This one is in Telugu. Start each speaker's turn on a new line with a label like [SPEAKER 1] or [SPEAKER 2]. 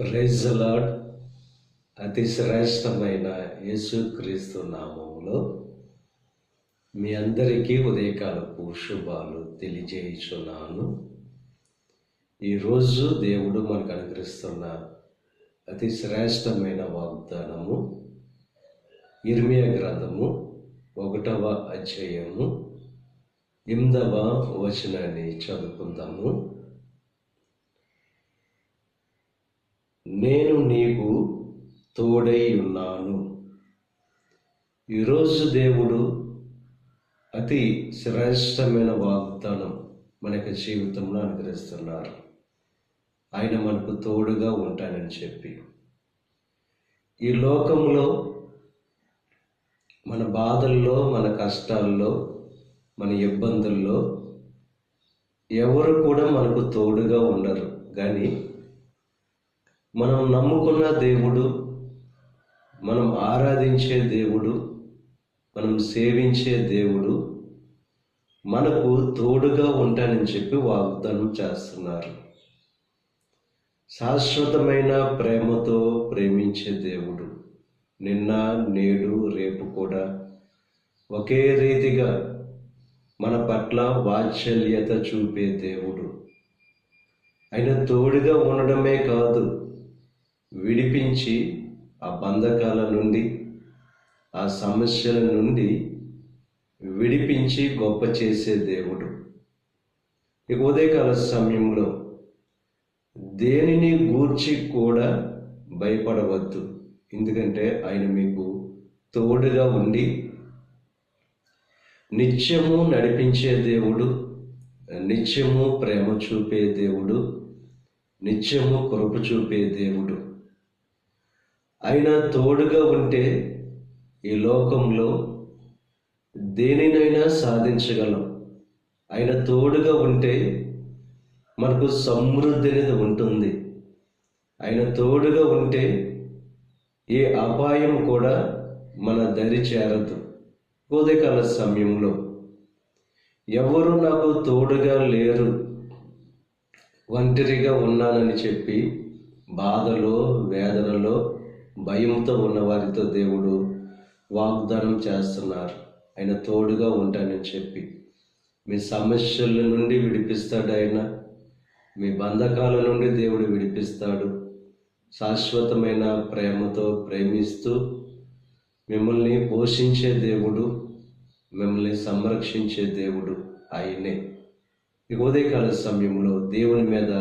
[SPEAKER 1] Praise the lord. అతి శ్రేష్టమైన యేసుక్రీస్తు నామములో మీ అందరికీ ఉదయకాలపు శుభాలు తెలియజేయుచున్నాను. ఈరోజు దేవుడు మనకు అనుగ్రహిస్తున్న అతి శ్రేష్టమైన వాగ్దానము ఇర్మియా గ్రంథము 1వ అధ్యాయము 8వ వచనాన్ని చదువుకుందాము. నేను నీకు తోడై ఉన్నాను. ఈరోజు దేవుడు అతి శ్రేష్టమైన వాగ్దానం మనకి జీవితంలో అనుగ్రహిస్తున్నారు. ఆయన మనకు తోడుగా ఉంటానని చెప్పి ఈ లోకంలో మన బాధల్లో, మన కష్టాల్లో, మన ఇబ్బందుల్లో ఎవరు కూడా మనకు తోడుగా ఉండరు. కానీ మనం నమ్ముకున్న దేవుడు, మనం ఆరాధించే దేవుడు, మనం సేవించే దేవుడు మనకు తోడుగా ఉంటానని చెప్పి వాగ్దానం చేస్తున్నారు. శాశ్వతమైన ప్రేమతో ప్రేమించే దేవుడు, నిన్న నేడు రేపు కూడా ఒకే రీతిగా మన పట్ల వాత్సల్యత చూపే దేవుడు. ఆయన తోడుగా ఉండడమే కాదు, విడిపించి ఆ బంధకాల నుండి, ఆ సమస్యల నుండి విడిపించి గొప్ప చేసే దేవుడు. ఇక ఉదయకాల సమయంలో దేనిని గూర్చి కూడా భయపడవద్దు. ఎందుకంటే ఆయన మీకు తోడుగా ఉండి నిత్యము నడిపించే దేవుడు, నిత్యము ప్రేమ చూపే దేవుడు, నిత్యము కృప చూపే దేవుడు. ఆయన తోడుగా ఉంటే ఈ లోకంలో దేనినైనా సాధించగలం. ఆయన తోడుగా ఉంటే మనకు సమృద్ధి అనేది ఉంటుంది. ఆయన తోడుగా ఉంటే ఏ అపాయం కూడా మన దరి చేరదు. ఉదయకాల సమయంలో ఎవరు నాకు తోడుగా లేరు, ఒంటరిగా ఉన్నానని చెప్పి బాధలో, వేదనలో, భయంతో ఉన్న వారితో దేవుడు వాగ్దానం చేస్తున్నారు. ఆయన తోడుగా ఉంటానని చెప్పి మీ సమస్యల నుండి విడిపిస్తాడు. ఆయన మీ బంధకాల నుండి దేవుడు విడిపిస్తాడు. శాశ్వతమైన ప్రేమతో ప్రేమిస్తూ మిమ్మల్ని పోషించే దేవుడు, మిమ్మల్ని సంరక్షించే దేవుడు ఆయనే. ఈ ఉదయకాల సమయంలో దేవుని మీద